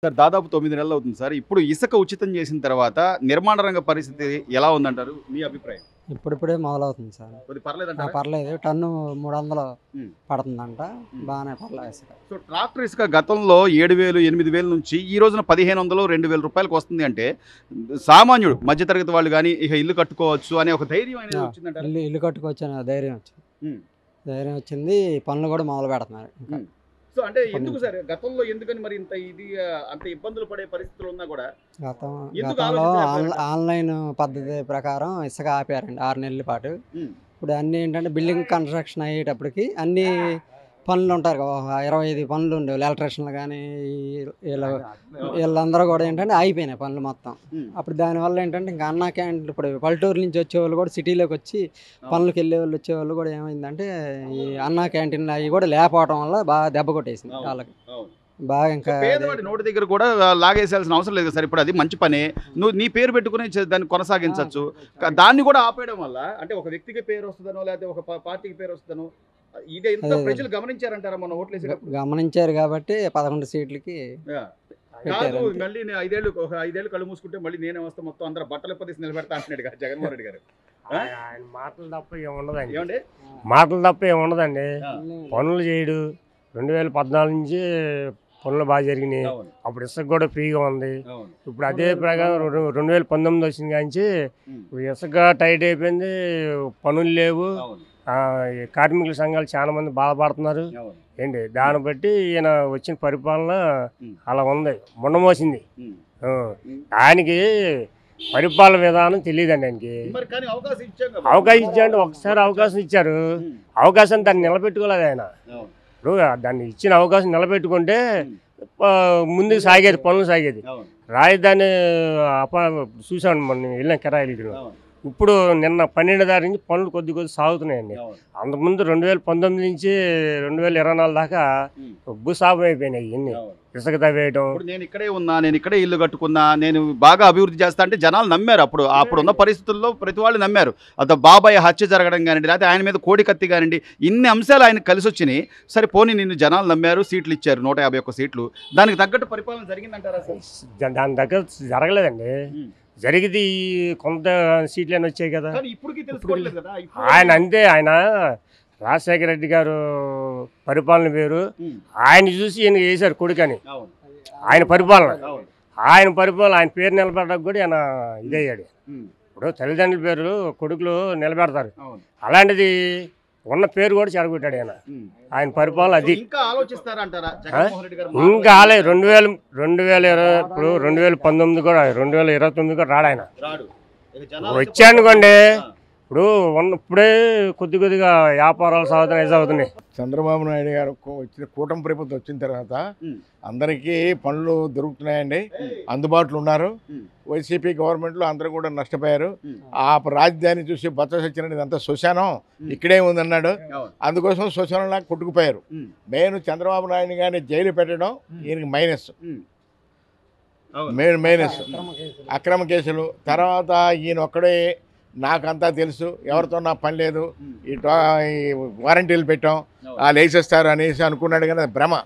Sir దాదాపు 9 నెలలు అవుతుంది సార్. ఇప్పుడు ఇసుక ఉచితం చేసిన తర్వాత నిర్మాణ రంగ పరిస్థితి ఎలా ఉందంటారు? మీ అభిప్రాయం? ఇప్పుడిప్పుడే మొదలవుతుంది సార్. కొద్దిగా పర్లేదంటారా? పర్లేదు. టన్ను 300 హ్మ్. పడుతుందంట. హ్మ్. బాగానే పర్లేదు ఇసుక. సో ట్రాక్టర్ ఇసుక గతంలో 7,000, 8,000 నుంచి ఈ రోజున 1,500, 2,000 రూపాయలకు వస్తుంది అంటే సామాన్యుడు మధ్యతరగతి వాళ్ళు గాని ఇక ఇల్లు కట్టుకోవచ్చు అనే ఒక ధైర్యం అనేది వచ్చిందంటారా? ఇల్లు కట్టుకొచ్చిన ధైర్యం వచ్చింది. హ్మ్. ధైర్యం వచ్చింది. పనులు కూడా మొదలు పెడుతున్నారు ఇంకా. హ్మ్. సో అంటే ఎందుకు సార్ గతంలో ఎందుకని మరి ఇంత అంత ఇబ్బందులు పడే పరిస్థితులు ఉన్నా కూడా ఎందుకు గతంలో ఆలోచించారు? ఆన్లైన్ పద్ధతి ప్రకారం ఇసుక ఆపారండి 6 నెలల పాటు. హ్మ్. ఇప్పుడు అన్నీ ఏంటంటే బిల్డింగ్ కన్స్ట్రక్షన్ అయ్యేటప్పటికి అన్ని పనులు ఉంటారు కదా, 25 పనులు ఉండేవి. ఎలక్ట్రీషియన్లు కానీ వీళ్ళందరూ కూడా ఏంటంటే ఆగిపోయినాయి పనులు మొత్తం. హ్మ్. అప్పుడు దానివల్ల ఏంటంటే ఇంకా అన్నా క్యాంటీన్లు ఇప్పుడు పల్లెటూరు నుంచి వచ్చేవాళ్ళు కూడా సిటీలోకి వచ్చి పనులకు వెళ్ళే వాళ్ళు వచ్చేవాళ్ళు కూడా ఏమైందంటే ఈ అన్నా క్యాంటీన్లు అవి కూడా లేకపోవడం వల్ల బాగా దెబ్బ కొట్టేసింది అవును. వాళ్ళకి. అవును. బాగా ఇంకా పేదవాడి నోటి దగ్గర కూడా లాగేసాల్సిన అవసరం లేదు సార్. ఇప్పుడు అది మంచి పనే. నువ్వు నీ పేరు పెట్టుకుని దాన్ని కొనసాగించవచ్చు. దాన్ని కూడా ఆపేయడం వల్ల అంటే ఒక వ్యక్తికి పేరు వస్తుందనో లేకపోతే ఒక పార్టీకి పేరు వస్తుందనో ఇది ఎంత ప్రజలు గమనించారంటారా మొన్న ఓట్లు వేసేటప్పుడు? గమనించారు కాబట్టి 11 సీట్లకి యా. పెట్టారు కాదు అంతే. మళ్ళీ నేను 5 ఏళ్ళు కళ్ళు మూసుకుంటే మళ్ళీ నేనే వస్తా మొత్తం అందరూ బట్టలు పదేసి నిలబెడతా అంటున్నాడు కదా జగన్మోహన్ రెడ్డి గారు. ఆయన మాటలు తప్ప ఏముండదండి. ఏమండి? మాటలు తప్ప ఏముండదండి. ఆ. పనులు చేయడు. 2014 నుంచి పనులు బాగా జరిగినాయి. అవును. అప్పుడు ఇసుక కూడా ఫ్రీగా ఉంది. అవును. ఇప్పుడు అదే ప్రకారం 2019 వచ్చింది కాంచి ఉమ్. ఇసుక టైట్ అయిపోయింది. పనులు లేవు. అవును. ఈ కార్మికుల సంఘాలు చాలా మంది బాధపడుతున్నారు. అవును. ఏంటి దాన్ని బట్టి ఈయన వచ్చిన పరిపాలన ఉమ్. అలా ఉంది. మొండమోసింది. ఉమ్. ఆ. ఉమ్. ఆయనకి పరిపాలన విధానం తెలియదండి ఆయనకి. మరి కానీ అవకాశం ఇచ్చాం కదా. అవకాశం ఇచ్చాడు. ఒకసారి అవకాశం ఇచ్చారు. ఉమ్. అవకాశం దాన్ని నిలబెట్టుకోలేదు ఆయన. అవును. ఇప్పుడు దాన్ని ఇచ్చిన అవకాశం నిలబెట్టుకుంటే ఉమ్. ముందుకు సాగేది, పనులు సాగేది. అవును. రాజధాని చూసాను మొన్న వెళ్ళిన కిరాయిలు. అవును. ఇప్పుడు నిన్న 12 తారీఖు నుంచి పనులు కొద్ది సాగుతున్నాయండి. అవును. అంతకుముందు 2019 నుంచి 2024 దాకా ఉమ్. భూసాపం అయిపోయినాయి ఇన్ని. అవును. ఇసుక తవ్వేయటం. ఇప్పుడు నేను ఇక్కడే ఉన్నా, నేను ఇక్కడే ఇల్లు కట్టుకున్నా, నేను బాగా అభివృద్ధి చేస్తా అంటే జనాలు నమ్మారు. అప్పుడున్న పరిస్థితుల్లో ప్రతి వాళ్ళు నమ్మారు. అది బాబాయ్ హత్య జరగడం కానివ్వండి, లేకపోతే ఆయన మీద కోడి కత్తి కానివ్వండి, ఇన్ని అంశాలు ఆయనకు కలిసి వచ్చినాయి. సరే పోనీ నిన్ను జనాలు నమ్మారు, సీట్లు ఇచ్చారు 151 సీట్లు. దానికి తగ్గట్టు పరిపాలన జరిగిందంటారా సార్? దాని దగ్గర జరగలేదండి. ఉమ్. జరిగితే ఈ కొంత సీట్లన్నీ వచ్చాయి కదా. కానీ ఇప్పటికీ తెలుసుకోవట్లేదు కదా. ఆయన అంతే. ఆయన రాజశేఖర రెడ్డి గారు పరిపాలన వేరు. ఉమ్. ఆయన చూసి ఈయన వేశారు కొడుకని. అవును. ఆయన పరిపాలన అవును. ఆయన పేరు నిలబెట్టడానికి కూడా ఆయన ఇదయ్యాడు. ఉమ్. ఇప్పుడు తల్లిదండ్రుల పేరు కొడుకులు నిలబెడతారు. అవును. అలాంటిది ఉన్న పేరు కూడా చెడగొట్టాడు ఆయన. ఉమ్. ఆయన పరిపాలన అది. ఇంకా ఆలోచిస్తారంటారా జగన్మోహన్ రెడ్డి గారు? ఇంకా ఆలే 2020 ఇప్పుడు 2019 కూడా 2029 కూడా రాడు ఆయన. రాడు. ఇక జనాలు వచ్చానుకోండి. ఆ. ఇప్పుడు ఇప్పుడే కొద్దిగా వ్యాపారాలు సాగుతున్నాయి. చంద్రబాబు నాయుడు గారు వచ్చిన కూటమి ప్రభుత్వం వచ్చిన తర్వాత ఉమ్. అందరికీ పనులు దొరుకుతున్నాయండి, అందుబాటులో ఉన్నారు. ఉమ్. వైసీపీ గవర్నమెంట్లో అందరూ కూడా నష్టపోయారు. ఉమ్. ఆ రాజధాని చూసి బొత్స సత్యనారాయణ ఇదంతా శ్మశానం ఇక్కడే ఉందన్నాడు. అవును. అందుకోసం శ్మశానంలా కొట్టుకుపోయారు. ఉమ్. మెయిన్ చంద్రబాబు నాయుడు గారిని జైలు పెట్టడం ఈయనకి మైనస్. ఉమ్. అవును. మైనస్ అక్రమ కేసులు. తర్వాత ఈయన ఒక్కడే నాకంతా తెలుసు, ఎవరితో నా పని లేదు, ఈ వారంటీలు పెట్టాం, వాళ్ళు వేసేస్తారు అనేసి అనుకున్నాడు. కానీ అది భ్రమ.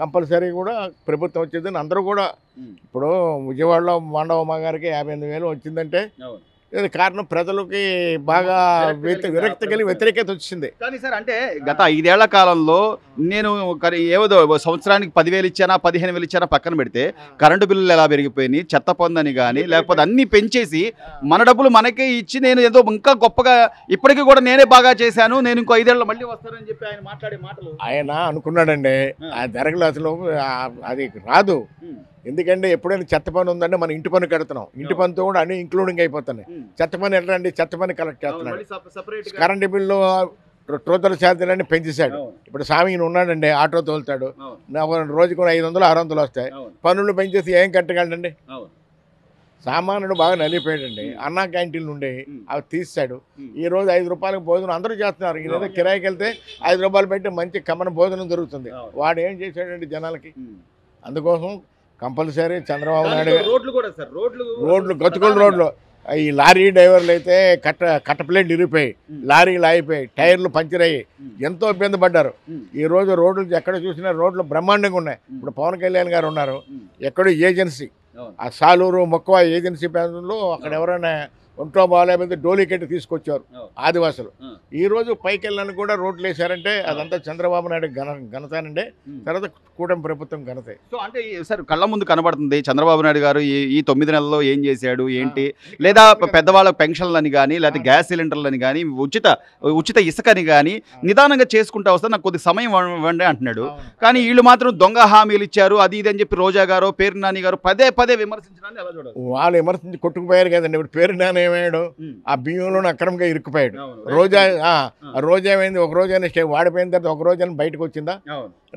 కంపల్సరీ కూడా ప్రభుత్వం వచ్చేదని అందరూ కూడా ఉమ్. ఇప్పుడు విజయవాడలో మండవమ్మ గారికి 58,000 వచ్చిందంటే అవును. ఇది కారణం ప్రజలకి బాగా విరక్తి కలిగి వ్యతిరేకత వచ్చింది. కానీ సార్ అంటే గత 5 ఏళ్ల కాలంలో నేను ఏదో సంవత్సరానికి 10,000 ఇచ్చానా 15,000 ఇచ్చానా పక్కన పెడితే కరెంటు బిల్లులు ఎలా పెరిగిపోయినాయి, చెత్త పొందని కానీ లేకపోతే అన్ని పెంచేసి మన డబ్బులు మనకే ఇచ్చి నేను ఏదో ఇంకా గొప్పగా ఇప్పటికీ కూడా నేనే బాగా చేశాను, నేను ఇంకో 5 ఏళ్ళు మళ్ళీ వస్తానని చెప్పి ఆయన మాట్లాడే మాటలు ఆయన అనుకున్నాడండి. ఆ జరగలు అసలు అది రాదు. ఎందుకంటే ఎప్పుడైనా చెత్త పని ఉందంటే మనం ఇంటి పని కడుతున్నాం, ఇంటి పనితో కూడా అన్ని ఇంక్లూడింగ్ అయిపోతున్నాయి. చెత్త పని ఎట్లా అండి, చెత్త పని కలెక్ట్ చేస్తున్నాడు. కరెంటు బిల్లు ట్రోతల ఛార్జీలన్నీ పెంచేశాడు. ఇప్పుడు స్వామి ఉన్నాడండి, ఆటో తోలుతాడు, రోజుకు 500, 600 వస్తాయి. పనులు పెంచేసి ఏం కట్టగలండి. సామాన్యుడు బాగా నలిపోయాడండి. అన్నా క్యాంటీన్లు ఉండే అవి తీసాడు. ఈ రోజు 5 రూపాయలకు భోజనం అందరూ చేస్తున్నారు. ఈయన కిరాయికి వెళ్తే 5 రూపాయలు పెట్టి మంచి కమ్మన భోజనం దొరుకుతుంది. వాడు ఏం చేశాడండి జనాలకి? అందుకోసం కంపల్సరీ చంద్రబాబు నాయుడు రోడ్లు కూడా సార్, రోడ్లు గతుకుల రోడ్లు ఈ లారీ డ్రైవర్లు అయితే కట్ట ప్లేట్లు ఇరిగిపోయి లారీలు ఆగిపోయి టైర్లు పంచర్ అయ్యి ఎంతో ఇబ్బంది పడ్డారు. ఈ రోజు రోడ్లు ఎక్కడ చూసినా రోడ్లు బ్రహ్మాండంగా ఉన్నాయి. ఇప్పుడు పవన్ కళ్యాణ్ గారు ఉన్నారు, ఎక్కడో ఏజెన్సీ ఆ సాలూరు మొక్కవ ఏజెన్సీ ప్రాంతంలో అక్కడ ఎవరైనా ఒంట్లో బాగాలేకపోతే డోలీ కట్టి తీసుకొచ్చారు ఆదివాసులు. ఈ రోజు పైకి వెళ్ళని కూడా రోడ్లు వేశారంటే అదంతా చంద్రబాబు నాయుడు ఘనతనండి, తర్వాత కూటమి ప్రభుత్వం ఘనతే. సో అంటే సార్ కళ్ళ ముందు కనబడుతుంది చంద్రబాబు నాయుడు గారు ఈ 9 నెలల్లో ఏం చేశాడు ఏంటి, లేదా పెద్దవాళ్ళ పెన్షన్లని కానీ లేకపోతే గ్యాస్ సిలిండర్లని కానీ ఉచిత ఇసుకని కానీ నిదానంగా చేసుకుంటా వస్తే నాకు కొద్ది సమయం ఇవ్వండి అంటున్నాడు. కానీ వీళ్ళు మాత్రం దొంగ హామీలు ఇచ్చారు అది ఇది అని చెప్పి రోజా గారు పేరు నాని గారు పదే విమర్శించడాన్ని ఎలా చూడాలి? వాళ్ళు విమర్శించి కొట్టుకుపోయారు కదండి. ఇప్పుడు పేరు నాని ఏమయ్యాడు, ఆ బియ్యంలో అక్రమంగా ఇరుక్కుపోయాడు. రోజా ఏమైంది, ఒక రోజైనా వాడిపోయిన తర్వాత ఒక రోజైనా బయటకు వచ్చిందా?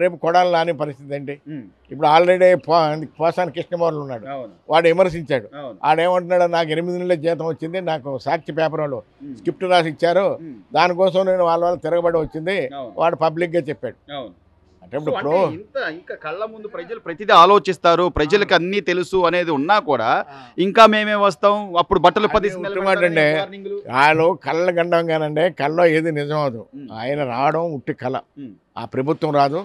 రేపు కొడాలి నాని పరిస్థితి ఏంటి? ఇప్పుడు ఆల్రెడీ పోసాని కృష్ణమోహన్ ఉన్నాడు, వాడు విమర్శించాడు. ఆడేమంటున్నాడు, నాకు 8 నెలల జీతం వచ్చింది, నాకు సాక్షి పేపర్ వాళ్ళు స్క్రిప్ట్ రాసి ఇచ్చారు, దానికోసం నేను వాళ్ళ తిరగబడి వచ్చింది, వాడు పబ్లిక్గా చెప్పాడు. అంటే ఇప్పుడు ఇంకా కళ్ళ ముందు ప్రజలు ప్రతిదీ ఆలోచిస్తారు, ప్రజలకు అన్నీ తెలుసు అనేది ఉన్నా కూడా ఇంకా మేమే వస్తాం అప్పుడు బట్టలు అంటే వాళ్ళు కళ్ళ గండం కానండి, కళ్ళలో ఏది నిజం అవదు. ఆయన రావడం ఉట్టి కళ, ఆ ప్రభుత్వం రాదు.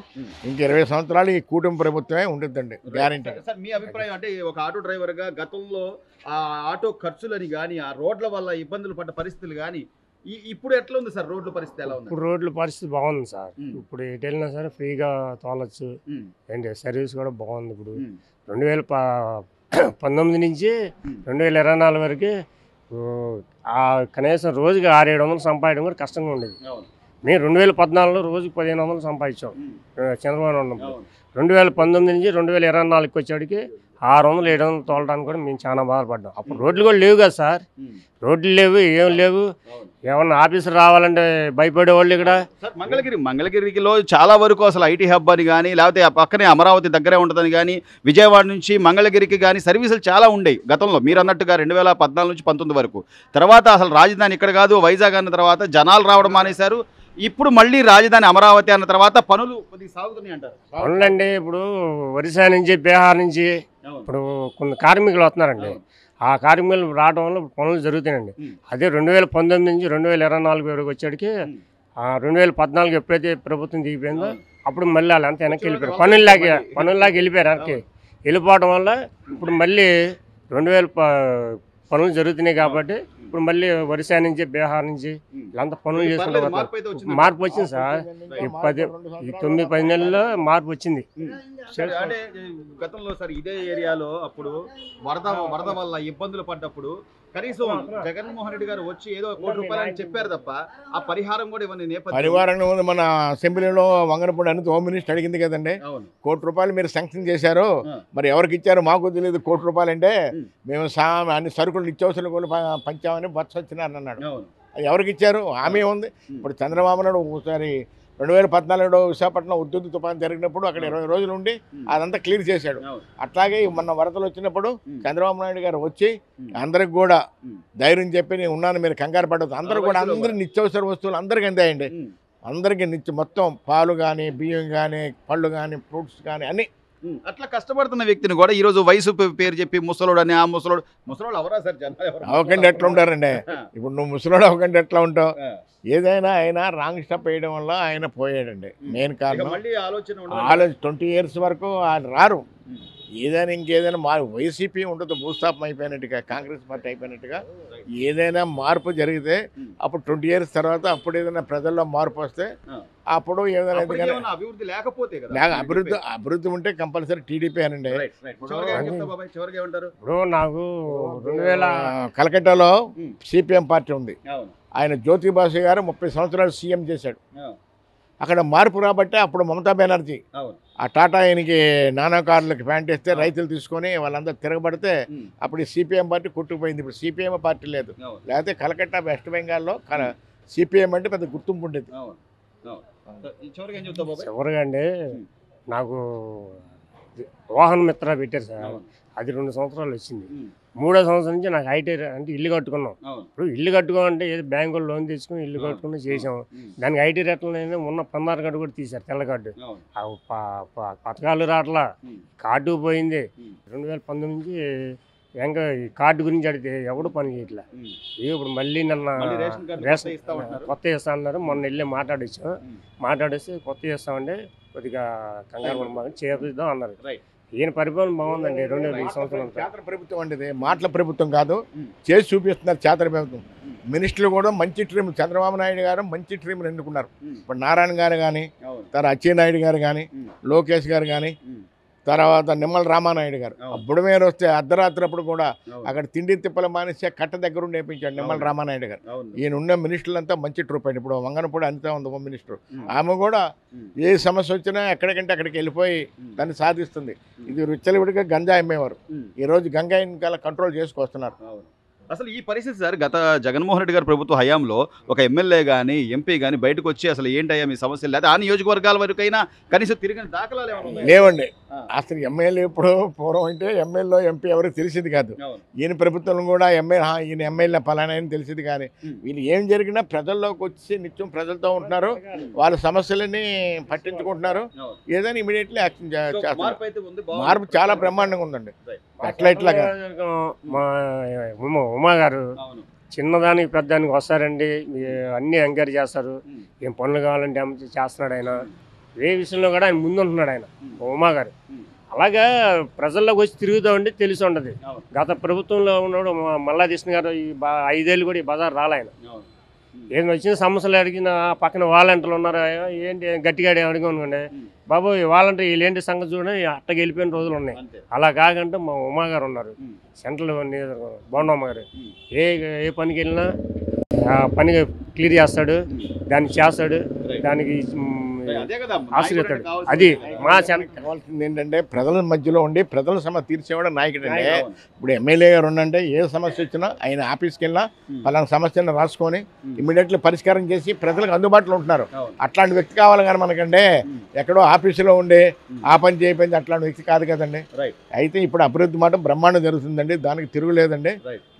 ఇంక 20 సంవత్సరాలు ఈ కూటమి ప్రభుత్వమే ఉంటుందండి గ్యారెంటీ. సార్ మీ అభిప్రాయం అంటే ఒక ఆటో డ్రైవర్గా గతంలో ఆ ఆటో ఖర్చులని కానీ ఆ రోడ్ల వల్ల ఇబ్బందులు పడ్డ పరిస్థితులు కానీ ఇప్పుడు ఎట్లా ఉంది సార్? రోడ్ల పరిస్థితి ఎలా ఉంది? ఇప్పుడు రోడ్ల పరిస్థితి బాగుంది సార్. ఇప్పుడు ఎటు వెళ్ళినా సరే ఫ్రీగా తోలచ్చు, ఏంటి సర్వీస్ కూడా బాగుంది. ఇప్పుడు 2019 నుంచి 2024 వరకు కనీసం రోజుకి 600-700 సంపాదించడం కూడా కష్టంగా ఉండేది. మేము 2014లో రోజుకి 1500 సంపాదించాం చంద్రబాబు ఉన్నప్పుడు. 2019 నుంచి 2024కి వచ్చేటికి 600-700 తోలడానికి కూడా మేము చాలా బాధపడ్డాం. అప్పుడు రోడ్లు కూడా లేవు కదా సార్, రోడ్లు లేవు, ఏం లేవు. ఏమన్నా ఆఫీసర్ రావాలంటే భయపడేవాళ్ళు. ఇక్కడ మంగళగిరిలో చాలా వరకు అసలు ఐటీ హబ్ అని కానీ లేకపోతే పక్కనే అమరావతి దగ్గరే ఉంటుందని కానీ విజయవాడ నుంచి మంగళగిరికి కానీ సర్వీసులు చాలా ఉండేవి గతంలో మీరు అన్నట్టుగా 2014 నుంచి 19 వరకు. తర్వాత అసలు రాజధాని ఇక్కడ కాదు వైజాగ్ అన్న తర్వాత జనాలు రావడం మానేశారు. ఇప్పుడు మళ్ళీ రాజధాని అమరావతి అన్న తర్వాత పనులు కొద్దిగా సాగుతున్నాయి అంటారు. పనులండి ఇప్పుడు ఒరిస్సా నుంచి బీహార్ నుంచి ఇప్పుడు కొన్ని కార్మికులు వస్తున్నారండి. ఆ కార్మికులు రావడం వల్ల పనులు జరుగుతాయండి. అదే 2019 నుంచి 2024 వరకు వచ్చేటికి 2014 ఎప్పుడైతే ప్రభుత్వం దిగిపోయిందో అప్పుడు మళ్ళీ వాళ్ళు అంతా వెనక్కి వెళ్ళిపోయారు, పనుల్లాగా వెళ్ళిపోయారు. వెనక్కి వెళ్ళిపోవడం వల్ల ఇప్పుడు మళ్ళీ 2000 పనులు జరుగుతున్నాయి. కాబట్టి ఇప్పుడు మళ్ళీ ఒరిస్సా నుంచి బీహార్ నుంచి ఇలాంతా పనులు చేసుకుంటారు. మార్పు వచ్చింది సార్, ఈ 9-10 నెలల్లో మార్పు వచ్చింది. అంటే గతంలో సార్ ఇదే ఏరియాలో అప్పుడు వరద వల్ల ఇబ్బందులు పడ్డప్పుడు కనీసం జగన్మోహన్ రెడ్డి గారు వచ్చి ఏదో ₹1 కోటి అని చెప్పారు తప్ప ఆ పరిహారం కూడా ఇవన్నీ పరిహారం మన అసెంబ్లీలో వంగనపూడి అని హోమ్ మినిస్టర్ అడిగింది కదండి, ₹1 కోటి మీరు శాంక్షన్ చేశారు, మరి ఎవరికి ఇచ్చారు మాకు తెలియదు. ₹1 కోటి అంటే మేము అన్ని సరుకులు నిత్యావసరాలు కూడా పంచామని బస్సు వచ్చినారని అన్నాడు. ఎవరికి ఇచ్చారు? హామీ ఉంది. ఇప్పుడు చంద్రబాబు నాయుడు ఒకసారి 2014 విశాఖపట్నం ఉద్యుత్ తుఫాను జరిగినప్పుడు అక్కడ 20 రోజులు ఉండి అదంతా క్లియర్ చేశాడు. అట్లాగే మొన్న వరదలు వచ్చినప్పుడు చంద్రబాబు నాయుడు గారు వచ్చి అందరికి కూడా ధైర్యం చెప్పి నేను ఉన్నాను, మీరు కంగారు పడదు. అందరూ కూడా అందరి నిత్యావసర వస్తువులు అందరికీ అందాయండి. అందరికీ మొత్తం పాలు కానీ బియ్యం కానీ పళ్ళు కానీ ఫ్రూట్స్ కానీ అన్నీ. అట్లా కష్టపడుతున్న వ్యక్తిని కూడా ఈ రోజు వయసు పేరు చెప్పి ముసలోడు అని ఆ ముసలోడు అవరా సార్? అవకండి ఎట్లా ఉంటారండి? ఇప్పుడు నువ్వు ముసలోడు అవకండి ఎట్లా ఉంటావు? ఏదైనా ఆయన రాంగ్ స్టెప్ వేయడం వల్ల ఆయన పోయాడండి. మెయిన్ కారణం 20 years వరకు ఆయన రారు. ఏదైనా ఇంకేదైనా వైసీపీ ఉండదు, భూస్థాపం అయిపోయినట్టుగా కాంగ్రెస్ పార్టీ అయిపోయినట్టుగా. ఏదైనా మార్పు జరిగితే అప్పుడు 20 years తర్వాత అప్పుడు ఏదైనా ప్రజల్లో మార్పు వస్తే అప్పుడు ఏదైనా అభివృద్ధి ఉంటే కంపల్సరీ టీడీపీ అనండి. ఇప్పుడు నాకు కలకట్టాలో సిపిఎం పార్టీ ఉంది, ఆయన జ్యోతిబాసు గారు 30 సంవత్సరాలు సీఎం చేశాడు. అక్కడ మార్పు రాబట్టే అప్పుడు మమతా బెనర్జీ ఆ టాటా ఆయనకి నానా కార్లకి ప్యాంట్ వేస్తే రైతులు తీసుకొని వాళ్ళందరూ తిరగబడితే అప్పుడు సిపిఎం పార్టీ కొట్టుకుపోయింది. ఇప్పుడు సిపిఎం పార్టీ లేదు. లేకపోతే కలకట్టా వెస్ట్ బెంగాల్లో సిపిఎం అంటే పెద్ద గుర్తింపు ఉండేది. చివరిగా అండి నాకు వాహన మిత్ర పెట్టారు సార్, అది 2 సంవత్సరాలు వచ్చింది. 3వ సంవత్సరం నుంచి నాకు ఐటీ అంటే ఇల్లు కట్టుకున్నాం. ఇప్పుడు ఇల్లు కట్టుకోవాలంటే ఏదో బ్యాంకులో లోన్ తీసుకుని ఇల్లు కట్టుకుని చేసాం. దానికి ఐటీ రేట్లనే ఉన్న 16 కార్డు కూడా తీశారు, తెల్ల కార్డు. పథకాలు రావట్లా, కార్డు పోయింది. 2019 నుంచి ఇంకా ఈ కార్డు గురించి అడిగితే ఎవడు పని చేయట్లే. ఇప్పుడు మళ్ళీ నన్న రేషన్ కొత్త ఇస్తా అన్నారు. మొన్న వెళ్ళి మాట్లాడేసి కొత్త ఇస్తామంటే కొద్దిగా కంగారు పడమాక చేపిద్దాం అన్నారు. ఈయన పరిపాలన బాగుందండి. 2 సంవత్సరాలు చేతన ప్రభుత్వం అంటే ఇది మాటల ప్రభుత్వం కాదు, చేసి చూపిస్తున్నారు చేతన ప్రభుత్వం. మినిస్టర్లు కూడా మంచి ట్రీమ్, చంద్రబాబు నాయుడు గారు మంచి ట్రీమ్లు ఎన్నుకున్నారు. ఇప్పుడు నారాయణ గారు కానీ, తర్వాత అచ్చెన్నాయుడు గారు కానీ, లోకేష్ గారు కానీ, తర్వాత నిమ్మల రామానాయుడు గారు. బుడమేరు వస్తే అర్ధరాత్రి అప్పుడు కూడా అక్కడ తిండి తిప్పలు మానేసి కట్ట దగ్గర నేర్పించాడు నిమ్మల రామానాయుడు గారు. ఈయన ఉన్న మినిస్టర్లంతా మంచి ట్రూప్ అండి. ఇప్పుడు వంగనపూడి అనిత ఉంది ఒక మినిస్టర్, ఆమె కూడా ఏ సమస్య వచ్చినా ఎక్కడికంటే అక్కడికి వెళ్ళిపోయి దాన్ని సాధిస్తుంది. ఇది రుచ్చలివిడిగా గంజా అమ్మేవారు, ఈరోజు గంజాయి ఇంకా కంట్రోల్ చేసుకొస్తున్నారు. అసలు ఈ పరిస్థితి సార్ గత జగన్మోహన్ రెడ్డి గారి ప్రభుత్వ హయాంలో ఒక ఎమ్మెల్యే కానీ ఎంపీ కానీ బయటకు వచ్చి అసలు ఏంటయ్యా మీ సమస్యలు, లేదా ఆ నియోజకవర్గాల వరకైనా కనీసం తిరిగిన దాఖలాలు ఏమైనా లేవండి. అసలు ఎమ్మెల్యే ఇప్పుడు పూర్వం అంటే ఎమ్మెల్యే ఎంపీ ఎవరికి తెలిసింది కాదు. ఈయన ప్రభుత్వం కూడా ఈయన ఎమ్మెల్యే పలానా అని తెలిసింది. కానీ వీళ్ళు ఏం జరిగినా ప్రజల్లోకి వచ్చి నిత్యం ప్రజలతో ఉంటున్నారు, వాళ్ళ సమస్యలని పట్టించుకుంటున్నారు, ఏదైనా ఇమీడియట్లీ యాక్షన్ చేస్తారు. మార్పు చాలా బ్రహ్మాండంగా ఉందండి. ఇట్లాగా మా ఉమా గారు చిన్నదానికి పెద్దానికి వస్తారండి, అన్నీ ఎంకరేజ్ చేస్తారు. ఏం పనులు కావాలంటే చేస్తున్నాడు ఆయన. ఏ విషయంలో కూడా ఆయన ముందు ఉంటున్నాడు ఆయన ఉమా గారు. అలాగా ప్రజల్లోకి వచ్చి తిరుగుతామంటే తెలిసి ఉండదు. గత ప్రభుత్వంలో ఉన్నాడు మల్లాకృష్ణ గారు 5 ఏళ్ళు కూడా ఈ బజార్ రాలే ఆయన. ఏం వచ్చిన సమస్యలు అడిగిన పక్కన వాలంటీర్లు ఉన్నారు, ఏంటి గట్టిగా అడిగనుకోండి బాబు వాలంటీర్ వీళ్ళేంటి సంగతి చూడండి అట్టకి వెళ్ళిపోయిన రోజులు ఉన్నాయి. అలా కాకంటే మా ఉమా గారు ఉన్నారు, సెంట్రల్ బోండమ్మ గారు. ఏ పనికి వెళ్ళినా ఆ పని క్లియర్ చేస్తాడు, దాన్ని చేస్తాడు, దానికి ఆశ్రయిస్తాడు. అది మా కావాల్సింది ఏంటంటే ప్రజల మధ్యలో ఉండి ప్రజల సమస్య తీర్చేవాడు నాయకుడు అండి. ఇప్పుడు ఎమ్మెల్యే గారు ఉండంటే ఏ సమస్య వచ్చినా ఆయన ఆఫీస్కి వెళ్ళినా పలానా సమస్యను రాసుకొని ఇమీడియట్లీ పరిష్కారం చేసి ప్రజలకు అందుబాటులో ఉంటున్నారు. అట్లాంటి వ్యక్తి కావాలి కానీ మనకంటే ఎక్కడో ఆఫీసులో ఉండి ఆ పని చేయకపోయింది అట్లాంటి వ్యక్తి కాదు కదండి. అయితే ఇప్పుడు అభివృద్ధి మాట బ్రహ్మాండం జరుగుతుందండి, దానికి తిరుగులేదండి.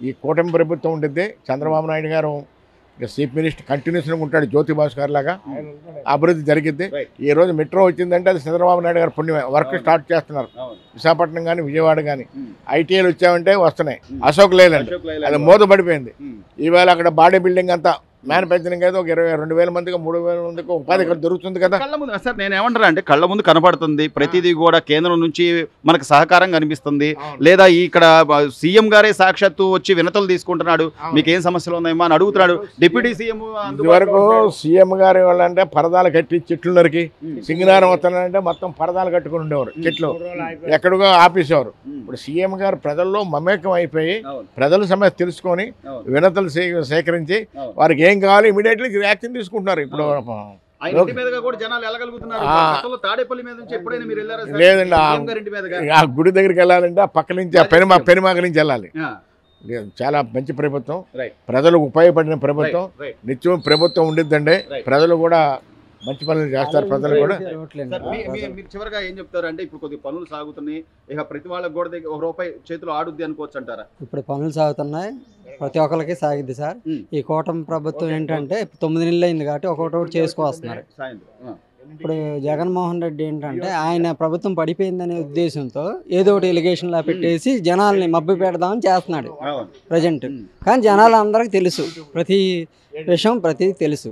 ఈ కూటమి ప్రభుత్వం ఉంటుంది, చంద్రబాబు నాయుడు గారు చీఫ్ మినిస్టర్ కంటిన్యూస్గా ఉంటాడు, జ్యోతి భాస్కర్ లాగా అభివృద్ధి జరిగింది. ఈ రోజు మెట్రో వచ్చిందంటే అది చంద్రబాబు నాయుడు గారు పుణ్యమే. వర్క్ స్టార్ట్ చేస్తున్నారు విశాఖపట్నం కానీ విజయవాడ కానీ. ఐటీఐలు వచ్చామంటే వస్తున్నాయి, అశోక్ లేలండి అది మూతపడిపోయింది. ఈవేళ అక్కడ బాడీ బిల్డింగ్ అంతా మ్యానుఫ్యాక్చరింగ్ అయితే ఒక 22,000 మందికి 3,000 మందికి ఉపాధి దొరుకుతుంది కదా. కళ్ళ ముందు సార్ నేను ఏమంటారా అంటే కళ్ళ ముందు కనపడుతుంది, ప్రతిదీ కూడా కేంద్రం నుంచి మనకు సహకారం కనిపిస్తుంది. లేదా ఇక్కడ సీఎం గారే సాక్షాత్తు వచ్చి వినతులు తీసుకుంటున్నాడు, మీకు ఏం సమస్యలు ఉన్నాయమ్మా అని అడుగుతున్నాడు. డిప్యూటీ సీఎం ఇదివరకు సీఎం గారి వాళ్ళంటే పరదాలు కట్టి చెట్లు నరికి సింగనారం వస్తానంటే మొత్తం పరదాలు కట్టుకుని ఉండేవారు, చెట్లు ఎక్కడికో ఆపేసేవారు. ఇప్పుడు సీఎం గారు ప్రజల్లో మమేకం అయిపోయి ప్రజల సమస్య తెలుసుకొని వినతులు సేకరించి వారికి ఏం కావాలి ఇమీడియట్లీ యాక్షన్ తీసుకుంటున్నారు. ఇప్పుడు లేదండి, ఆ గుడి దగ్గరికి వెళ్ళాలంటే ఆ పక్క నుంచి ఆ పెనుమాక నుంచి వెళ్ళాలి. చాలా మంచి ప్రభుత్వం, ప్రజలకు ఉపయోగపడిన ప్రభుత్వం, నిత్యం ప్రభుత్వం ఉండిద్దండి. ప్రజలు కూడా మంచి పనులు చేస్తారు. ప్రజలు కూడా మీరు చివరిగా ఏం చెప్తారు అంటే ఇప్పుడు కొద్ది పనులు సాగుతున్నాయి, ఇక ప్రతి వాళ్ళకి కూడా ₹1 చేతిలో ఆడుద్ది అనుకోవచ్చు అంటారా? ఇప్పుడు పనులు సాగుతున్నాయి, ప్రతి ఒక్కరికి సాగిద్ది సార్. ఈ కూటమి ప్రభుత్వం ఏంటంటే 9 నెలలు అయింది కాబట్టి ఒకటి చేసుకొస్తున్నారు. ఇప్పుడు జగన్మోహన్ రెడ్డి ఏంటంటే ఆయన ప్రభుత్వం పడిపోయిందనే ఉద్దేశంతో ఏదో ఒకటి ఎలిగేషన్లా పెట్టేసి జనాల్ని మబ్బు పెడదామని చేస్తున్నాడు ప్రజెంట్. కానీ జనాలు అందరికి తెలుసు, ప్రతి విషయం ప్రతిదీ తెలుసు.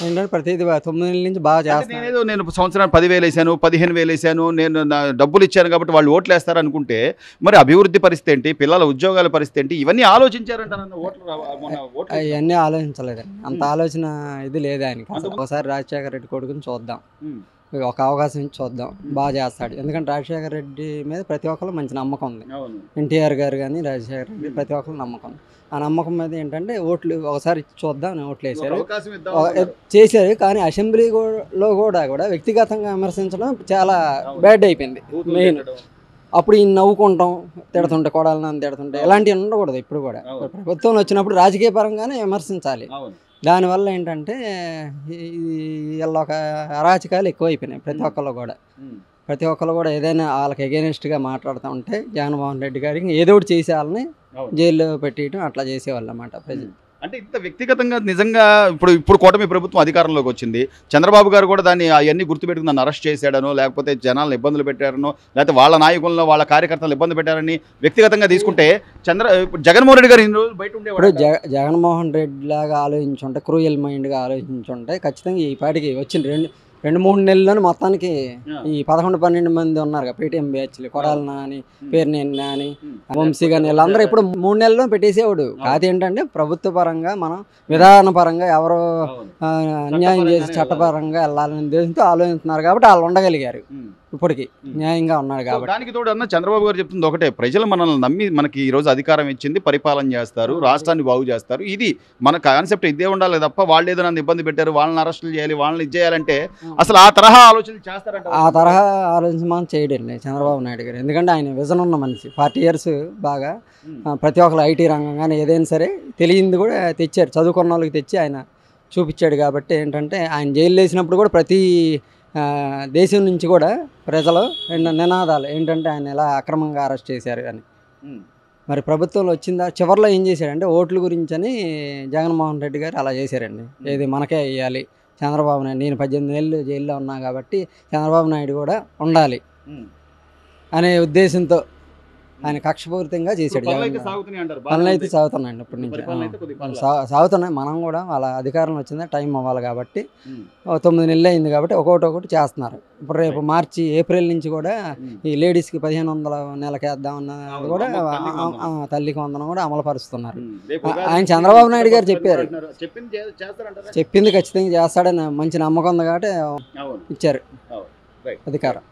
ఏంటంటే ప్రతిదీ 9 నెలల నుంచి బాగా చేస్తాను. నేను సంవత్సరానికి 10,000 వేసాను, 15,000 వేసాను, నేను డబ్బులు ఇచ్చాను కాబట్టి వాళ్ళు ఓట్లు వేస్తారు అనుకుంటే మరి అభివృద్ధి పరిస్థితి ఏంటి, పిల్లల ఉద్యోగాల పరిస్థితి ఏంటి, ఇవన్నీ ఆలోచించారంటారు. అవన్నీ ఆలోచించలేదండి, అంత ఆలోచన ఇది లేదు ఆయనకి. ఒకసారి రాజశేఖర రెడ్డి కొడుకుని చూద్దాం, ఒక అవకాశం ఇచ్చి చూద్దాం, బాగా చేస్తాడు. ఎందుకంటే రాజశేఖర రెడ్డి మీద ప్రతి ఒక్కరు మంచి నమ్మకం ఉంది. ఎన్టీఆర్ గారు కానీ రాజశేఖర రెడ్డి ప్రతి ఒక్కరు నమ్మకం. ఆ నమ్మకం మీద ఏంటంటే ఓట్లు ఒకసారి చూద్దాం అని ఓట్లు వేసారు, చేశారు. కానీ అసెంబ్లీలో కూడా వ్యక్తిగతంగా విమర్శించడం చాలా బ్యాడ్ అయిపోయింది. మెయిన్ అప్పుడు ఈయన నవ్వుకుంటాం, తిడుతుంటే కొడాలని తిడుతుంటే ఇలాంటివి ఉండకూడదు. ఇప్పుడు కూడా ప్రభుత్వంలో వచ్చినప్పుడు రాజకీయ పరంగానే విమర్శించాలి. దానివల్ల ఏంటంటే వీళ్ళ ఒక అరాచకాలు ఎక్కువైపోయినాయి. ప్రతి ఒక్కరు కూడా ఏదైనా వాళ్ళకి ఎగెనిస్ట్గా మాట్లాడుతూ ఉంటే జగన్మోహన్ రెడ్డి గారికి ఏదో ఒకటి చేసే వాళ్ళని జైల్లో పెట్టేయడం అట్లా చేసేవాళ్ళు అన్నమాట ప్రజలు. అంటే ఇంత వ్యక్తిగతంగా నిజంగా ఇప్పుడు కూటమి ప్రభుత్వం అధికారంలోకి వచ్చింది. చంద్రబాబు గారు కూడా దాన్ని అవన్నీ గుర్తుపెట్టుకుని నన్ను అరెస్ట్ చేశాడనో, లేకపోతే జనాలను ఇబ్బందులు పెట్టారనో, లేకపోతే వాళ్ళ నాయకులను వాళ్ళ కార్యకర్తలు ఇబ్బంది పెట్టారని వ్యక్తిగతంగా తీసుకుంటే ఇప్పుడు జగన్మోహన్ రెడ్డి గారు ఇన్ని రోజులు బయట ఇప్పుడు ఉండేవాడు. జగన్మోహన్ రెడ్డి లాగా ఆలోచించుంటే, క్రూయల్ మైండ్గా ఆలోచించుంటే ఖచ్చితంగా ఈ పాటికి వచ్చిన 2-3 నెలల్లోనే మొత్తానికి ఈ 11-12 మంది ఉన్నారు పేటీఎం బ్యాచ్లు, కొడాలి నాని, పేరునేని నాని, వంశీ కానీ వీళ్ళందరూ ఇప్పుడు 3 నెలల్లో పెట్టేసేవాడు. కాదు ఏంటంటే ప్రభుత్వ పరంగా మనం విధాన పరంగా ఎవరో అన్యాయం చేసి చట్టపరంగా వెళ్ళాలనే ఉద్దేశంతో ఆలోచిస్తున్నారు కాబట్టి వాళ్ళు ఉండగలిగారు. ఇప్పటికి న్యాయంగా ఉన్నాడు కాబట్టి. దానికి తోడు అన్న చంద్రబాబు గారు చెప్తుంది ఒకటే, ప్రజలు మనల్ని నమ్మి మనకి ఈ రోజు అధికారం ఇచ్చింది, పరిపాలన చేస్తారు, రాష్ట్రాన్ని బాగు చేస్తారు. ఇది మన కాన్సెప్ట్ ఇదే ఉండాలి తప్ప వాళ్ళు ఏదో నన్ను ఇబ్బంది పెట్టారు, వాళ్ళని అరెస్టులు చేయాలి, వాళ్ళని ఇది చేయాలంటే అసలు ఆ తరహా ఆలోచనలు చేస్తారంట. ఆ తరహా ఆలోచన మనం చేయడండి చంద్రబాబు నాయుడు గారు. ఎందుకంటే ఆయన విజన్ ఉన్న మనిషి. 40 years బాగా ప్రతి ఒక్కరు ఐటీ రంగం కానీ ఏదైనా సరే తెలియంది కూడా తెచ్చారు, చదువుకున్న వాళ్ళకి తెచ్చి ఆయన చూపించాడు. కాబట్టి ఏంటంటే ఆయన జైలు వేసినప్పుడు కూడా ప్రతి దేశం నుంచి కూడా ప్రజలు నినాదాలు ఏంటంటే ఆయన ఎలా అక్రమంగా అరెస్ట్ చేశారు అని. మరి ప్రభుత్వంలో వచ్చిందా చివరిలో ఏం చేశాడంటే ఓట్ల గురించి అని జగన్మోహన్ రెడ్డి గారు అలా చేశారండి. ఏది మనకే వేయాలి చంద్రబాబు నాయుడు, నేను 18 ఏళ్ళు జైల్లో ఉన్నా కాబట్టి చంద్రబాబు నాయుడు కూడా ఉండాలి అనే ఉద్దేశంతో ఆయన కక్షపూరితంగా చేశాడు. పనులు అయితే సాగుతున్నాయండి ఇప్పటి నుంచి సాగుతున్నాయి. మనం కూడా వాళ్ళ అధికారం వచ్చిందా టైం అవ్వాలి కాబట్టి 9 నెలలు అయింది కాబట్టి ఒక్కొక్కటి చేస్తున్నారు. ఇప్పుడు రేపు మార్చి ఏప్రిల్ నుంచి కూడా ఈ లేడీస్కి 1500 నెలకి వేద్దామన్నది కూడా తల్లికి వందనం కూడా అమలు పరుస్తున్నారు. ఆయన చంద్రబాబు నాయుడు గారు చెప్పారు, చెప్పింది ఖచ్చితంగా చేస్తాడని మంచి నమ్మకం ఉంది కాబట్టి ఇచ్చారు అధికారం.